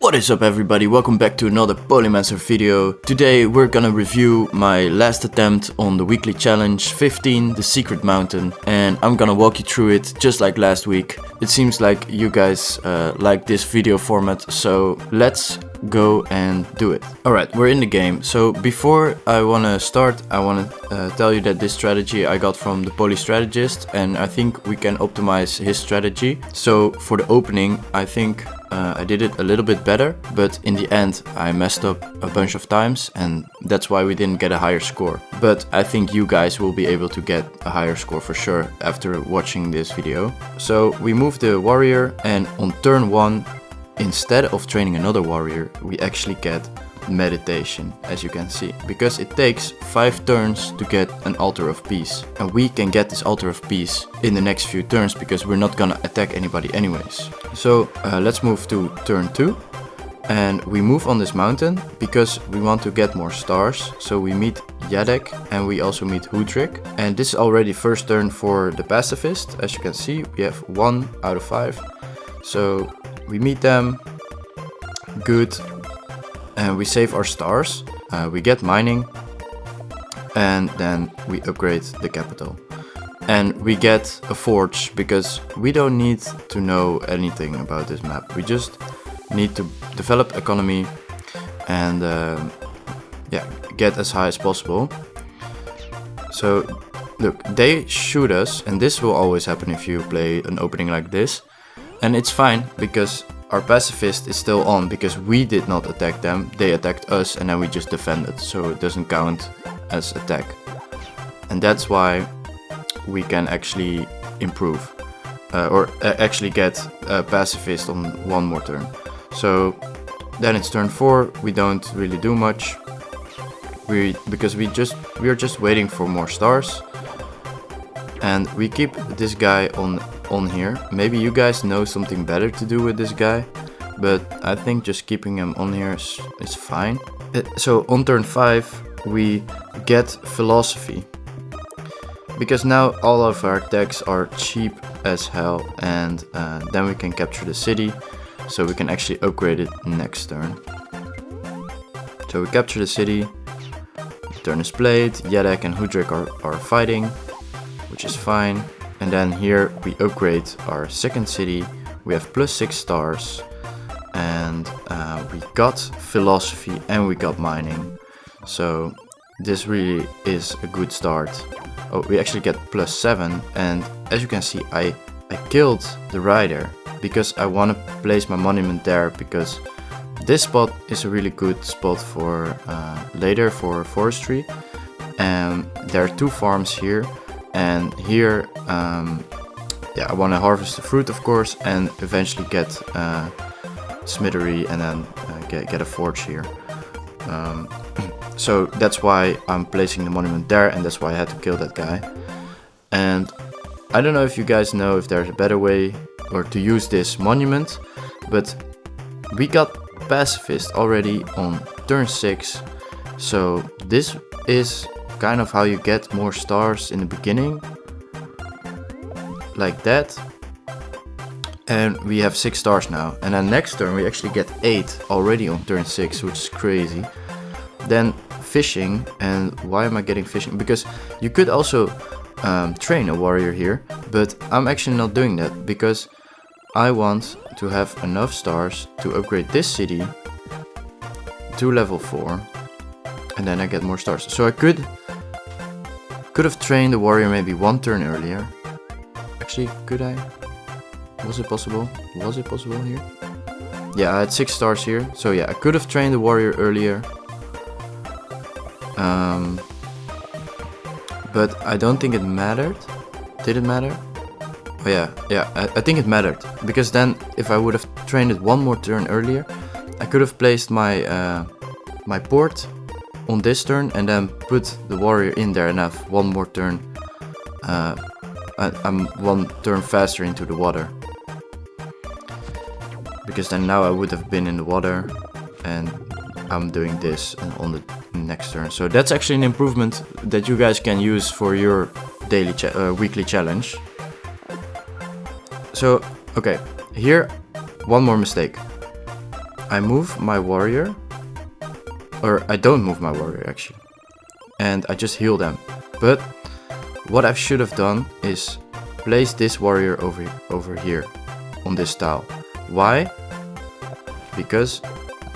What is up everybody, welcome back to another Polymancer video. Today we're gonna review my last attempt on the weekly challenge 15, the secret mountain, and I'm gonna walk you through it just like last week. It seems like you guys like this video format, so let's go and do it. Alright, we're in the game. So before I wanna start, I wanna tell you that this strategy I got from the polystrategist, and I think we can optimize his strategy. So for the opening, I think I did it a little bit better, but in the end I messed up a bunch of times, and that's why we didn't get a higher score. But I think you guys will be able to get a higher score for sure after watching this video. So we move the warrior, and on turn 1, instead of training another warrior, we actually get meditation, as you can see, because it takes 5 turns to get an altar of peace, and we can get this altar of peace in the next few turns because we're not gonna attack anybody anyways. So let's move to turn 2, and we move on this mountain because we want to get more stars. So we meet Yadek and we also meet Hudrik, and this is already first turn for the pacifist. As you can see, we have 1 out of 5, so we meet them, good. And we save our stars, we get mining, and then we upgrade the capital. And we get a forge because we don't need to know anything about this map. We just need to develop economy and get as high as possible. So look, they shoot us, and this will always happen if you play an opening like this. And it's fine because our pacifist is still on because we did not attack them, they attacked us, and then we just defended, so it doesn't count as attack. And that's why we can actually improve, or actually get a pacifist on 1 more turn. So then it's turn 4, we don't really do much, because we are just waiting for more stars. And we keep this guy on here. Maybe you guys know something better to do with this guy, but I think just keeping him on here is fine. So on turn 5 we get philosophy, because now all of our attacks are cheap as hell, and then we can capture the city, so we can actually upgrade it next turn. So we capture the city, the turn is played, Yadek and Hudrik are fighting, which is fine. And then here we upgrade our second city, we have +6 stars, and we got philosophy and we got mining. So this really is a good start. Oh, we actually get +7, and as you can see I killed the rider because I want to place my monument there, because this spot is a really good spot for later for forestry. And there are 2 farms here. And here, I want to harvest the fruit, of course, and eventually get smithery, and then get a forge here. So that's why I'm placing the monument there, and that's why I had to kill that guy. And I don't know if you guys know if there's a better way or to use this monument, but we got pacifist already on turn 6, so this is kind of how you get more stars in the beginning, like that. And we have 6 stars now, and then next turn we actually get 8 already on turn 6, which is crazy. Then fishing, and why am I getting fishing? Because you could also train a warrior here, but I'm actually not doing that because I want to have enough stars to upgrade this city to level 4, and then I get more stars. So I could have trained the warrior maybe 1 turn earlier. Actually, could I? Was it possible? Was it possible here? Yeah, I had 6 stars here. So yeah, I could have trained the warrior earlier. But I don't think it mattered. Did it matter? Oh yeah, I think it mattered. Because then if I would have trained it 1 more turn earlier, I could have placed my my port on this turn and then put the warrior in there and have 1 more turn. I'm 1 turn faster into the water, because then now I would have been in the water, and I'm doing this on the next turn. So that's actually an improvement that you guys can use for your daily weekly challenge. So okay, here 1 more mistake. I move my warrior, or I don't move my warrior actually, and I just heal them. But what I should have done is place this warrior over here on this tile. Why? Because,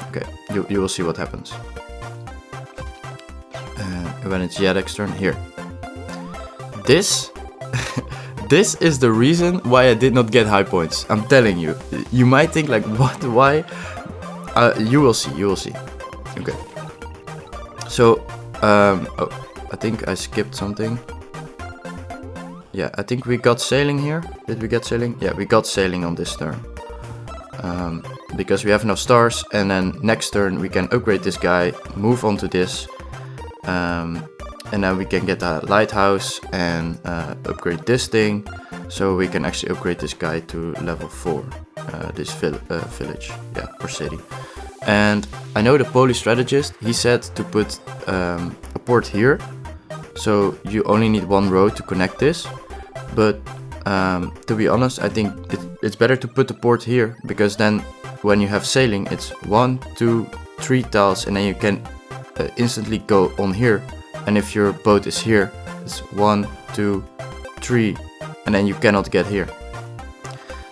okay, you will see what happens. When it's Yedek's turn, here. This this is the reason why I did not get high points. I'm telling you. You might think like, what? Why? You will see. You will see. Okay. So, oh, I think I skipped something. Yeah, I think we got sailing here. Did we get sailing? Yeah, we got sailing on this turn. Because we have enough stars, and then next turn we can upgrade this guy, move on to this, and then we can get a lighthouse and upgrade this thing, so we can actually upgrade this guy to level 4, this village, yeah, or city. And I know the polystrategist, he said to put a port here, so you only need one road to connect this, but to be honest, I think it's better to put the port here, because then when you have sailing, it's 1, 2, 3 tiles, and then you can instantly go on here. And if your boat is here, it's 1, 2, 3, and then you cannot get here.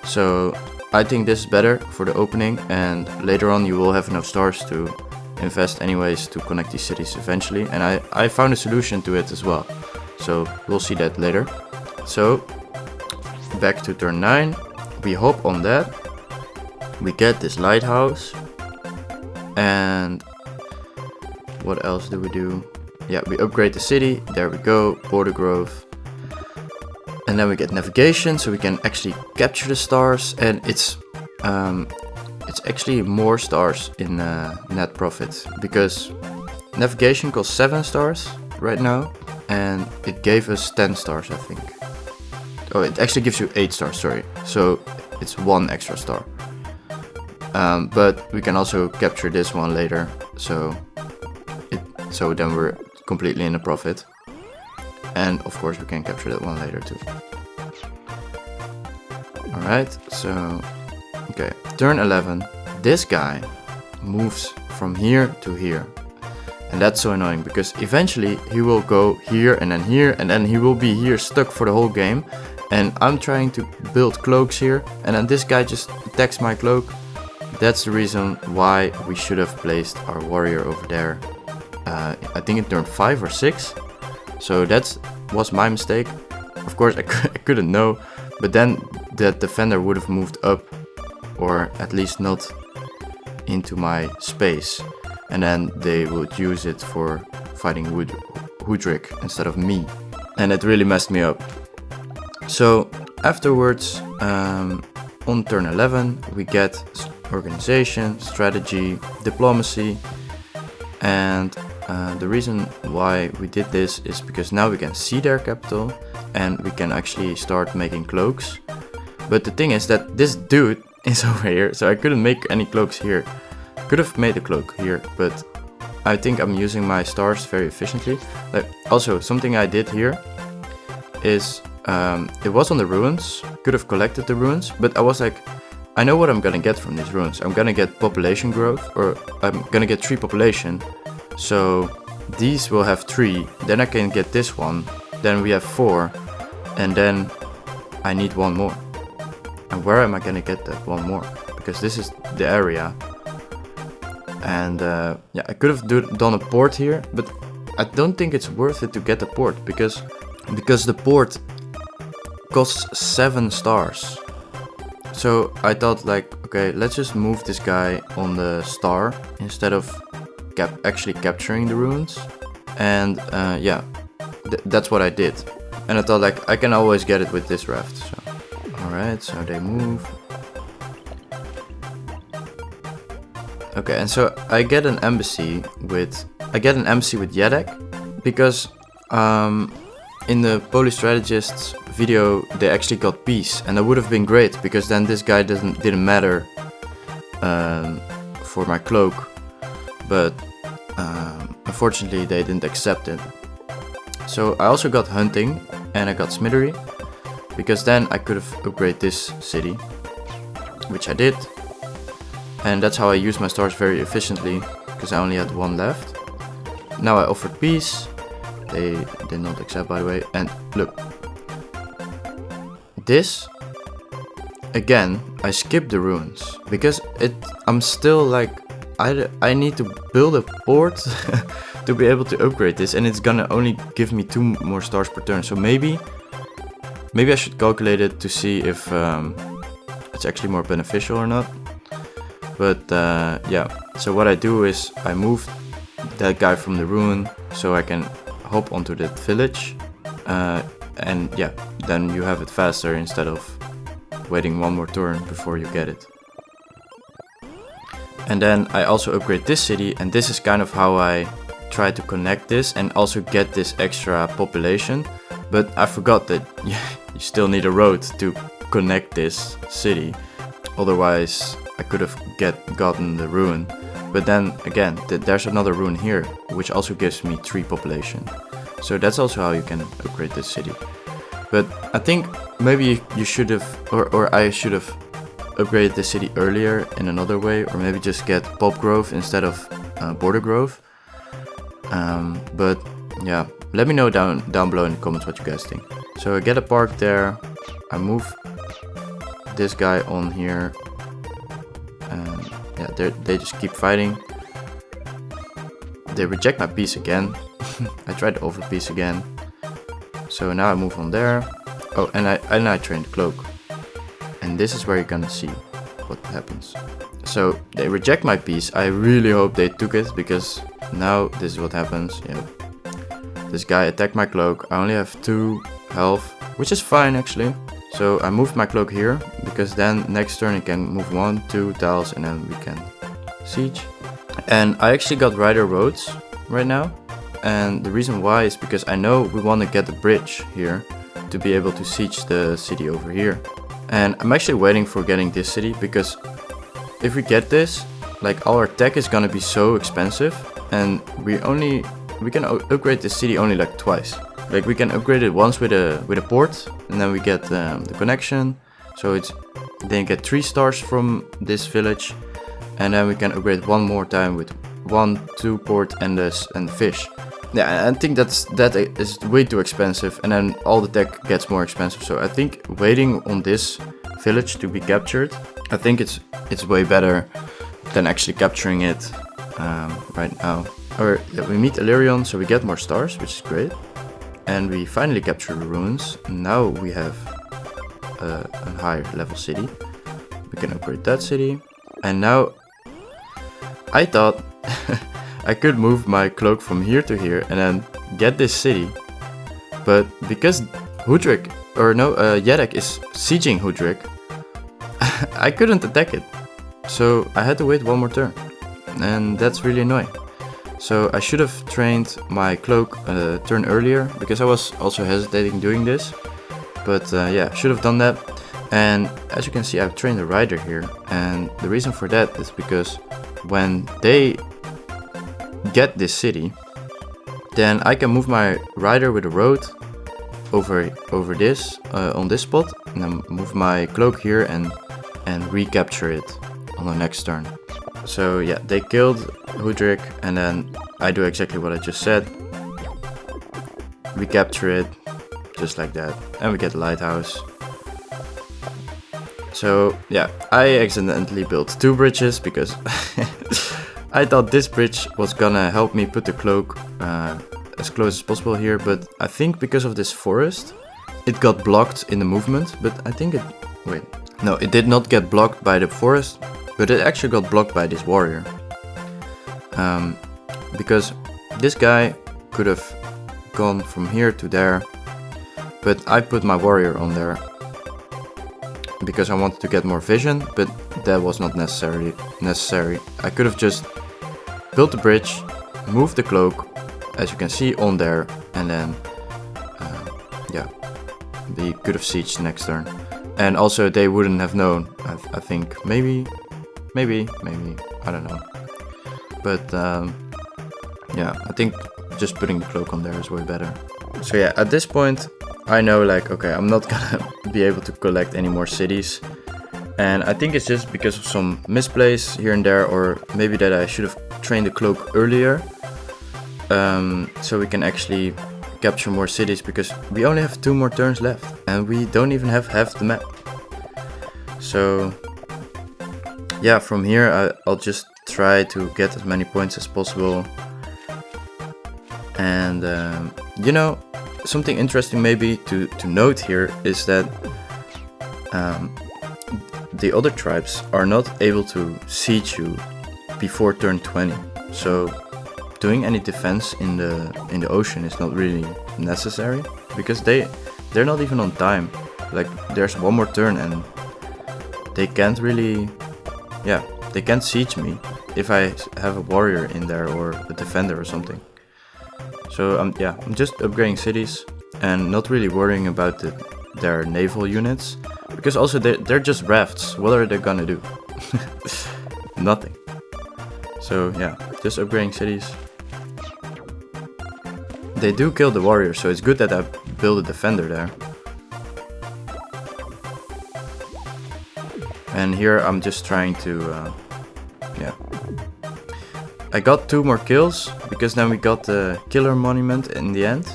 So I think this is better for the opening, and later on you will have enough stars to invest anyways to connect these cities eventually. And I found a solution to it as well, so we'll see that later. So back to turn 9, we hop on that, we get this lighthouse, and what else do we do? Yeah, we upgrade the city, there we go, border growth, and then we get navigation, so we can actually capture the stars, and it's actually more stars in net profit, because navigation costs 7 stars right now, and it gave us 10 stars, I think. Oh, it actually gives you 8 stars, sorry, so it's 1 extra star. But we can also capture this one later, so then we're completely in a profit. And of course we can capture that one later too. Alright, so okay, turn 11, this guy moves from here to here. And that's so annoying, because eventually he will go here, and then he will be here stuck for the whole game. And I'm trying to build cloaks here, and then this guy just attacks my cloak. That's the reason why we should have placed our warrior over there. I think in turn 5 or 6. So that was my mistake. Of course I couldn't know, but then the defender would have moved up, or at least not into my space. And then they would use it for fighting Hoodrick instead of me. And it really messed me up. So afterwards, on turn 11, we get organization, strategy, diplomacy, and the reason why we did this is because now we can see their capital and we can actually start making cloaks. But the thing is that this dude is over here, so I couldn't make any cloaks here. Could have made a cloak here, but I think I'm using my stars very efficiently. Like, also, something I did here is it was on the ruins, could have collected the ruins, but I was like, I know what I'm gonna get from these ruins. I'm gonna get population growth, or I'm gonna get 3 population. So these will have 3, then I can get this one, then we have 4, and then I need 1 more. And where am I gonna get that 1 more? Because this is the area. And yeah, I could have done a port here, but I don't think it's worth it to get a port, because the port costs 7 stars. So I thought like, okay, let's just move this guy on the star instead of actually capturing the ruins. And yeah, that's what I did. And I thought like, I can always get it with this raft. So alright, so they move. Okay, and so I get an embassy with Yedek, because in the polystrategist's video they actually got peace, and that would have been great, because then this guy didn't matter for my cloak. But unfortunately they didn't accept it. So I also got hunting and I got smithery, because then I could have upgraded this city, which I did. And that's how I use my stars very efficiently, because I only had one left. Now I offered peace. They did not accept, by the way. And look, this again, I skipped the runes because I'm still like, I need to build a port to be able to upgrade this, and it's gonna only give me 2 more stars per turn. So maybe I should calculate it to see if it's actually more beneficial or not. But yeah, so what I do is I move that guy from the rune so I can hop onto that village, and yeah, then you have it faster instead of waiting 1 more turn before you get it. And then I also upgrade this city, and this is kind of how I try to connect this and also get this extra population. But I forgot that you still need a road to connect this city, otherwise I could have gotten the rune. But then again, there's another rune here, which also gives me 3 population. So that's also how you can upgrade this city. But I think maybe you should have, or I should have upgraded the city earlier in another way, or maybe just get Pop Grove instead of Border Grove. But yeah, let me know down below in the comments what you guys think. So I get a park there, I move this guy on here, and yeah, they just keep fighting. They reject my piece again. I tried to over piece again. So now I move on there. Oh, and I train the Cloak. And this is where you're gonna see what happens. So they reject my piece. I really hope they took it, because now this is what happens. Yeah. This guy attacked my Cloak. I only have 2 health, which is fine actually. So I moved my Cloak here, because then next turn I can move 1, 2 tiles, and then we can siege. And I actually got Rider Roads right now. And the reason why is because I know we want to get the bridge here to be able to siege the city over here. And I'm actually waiting for getting this city, because if we get this, like, our tech is gonna be so expensive, and we can upgrade the city only like twice. Like, we can upgrade it once with a port, and then we get the connection. So then you get 3 stars from this village, and then we can upgrade 1 more time with 1, 2 port and the fish. Yeah, I think that is way too expensive, and then all the tech gets more expensive. So I think waiting on this village to be captured, I think it's way better than actually capturing it right now. Or yeah, we meet Illyrion, so we get more stars, which is great. And we finally capture the runes. Now we have a higher level city. We can upgrade that city. And now I thought I could move my Cloak from here to here and then get this city. But because Yedek is sieging Hudrik, I couldn't attack it. So I had to wait 1 more turn. And that's really annoying. So I should have trained my Cloak a turn earlier, because I was also hesitating doing this. But yeah, should have done that. And as you can see, I've trained a rider here. And the reason for that is because when they get this city, then I can move my rider with a road over this on this spot, and then move my Cloak here and recapture it on the next turn. So yeah, they killed Hudrik, and then I do exactly what I just said. We capture it just like that, and we get the Lighthouse. So yeah, I accidentally built 2 bridges because I thought this bridge was gonna help me put the Cloak as close as possible here, but I think because of this forest, it got blocked in the movement. But I think it did not get blocked by the forest, but it actually got blocked by this warrior. Because this guy could have gone from here to there, but I put my warrior on there because I wanted to get more vision, but that was not necessary. I could have just built the bridge, moved the Cloak, as you can see, on there, and then yeah, they could have sieged next turn. And also they wouldn't have known, I think. Maybe, I don't know. But yeah, I think just putting the Cloak on there is way better. So yeah, at this point I know, like, okay, I'm not gonna be able to collect any more cities, And I think it's just because of some misplays here and there, or maybe that I should have trained the Cloak earlier, so we can actually capture more cities, because we only have 2 more turns left and we don't even have half the map. So yeah, from here I'll just try to get as many points as possible. And you know, something interesting maybe to note here is that the other tribes are not able to siege you before turn 20. So doing any defense in the ocean is not really necessary, because they're not even on time. Like, there's 1 more turn and they can't really, yeah, they can't siege me if I have a warrior in there or a defender or something. So yeah, I'm just upgrading cities and not really worrying about their naval units, because also they're just rafts. What are they gonna do? Nothing. So yeah, just upgrading cities. They do kill the warrior, so it's good that I build a defender there. And here I'm just trying to, yeah. I got 2 more kills, because then we got the killer monument in the end.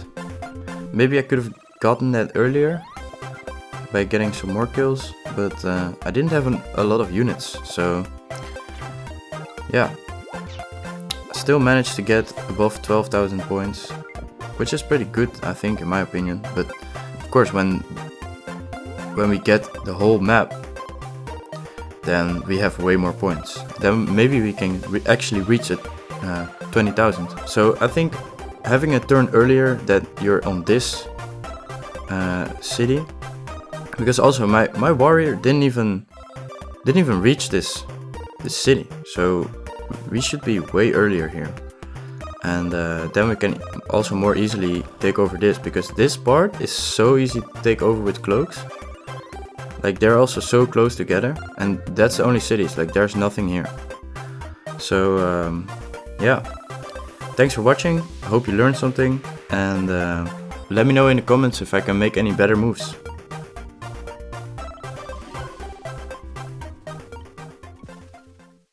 Maybe I could have gotten that earlier by getting some more kills, but I didn't have a lot of units, so yeah. I still managed to get above 12,000 points, which is pretty good, I think, in my opinion. But of course, when we get the whole map, then we have way more points. Then maybe we can actually reach it 20,000. So I think having a turn earlier that you're on this city, because also my warrior didn't even reach this city, so we should be way earlier here. And then we can also more easily take over this, because this part is so easy to take over with cloaks. Like, they're also so close together, and that's the only cities, like there's nothing here. So yeah, thanks for watching, I hope you learned something, and let me know in the comments if I can make any better moves.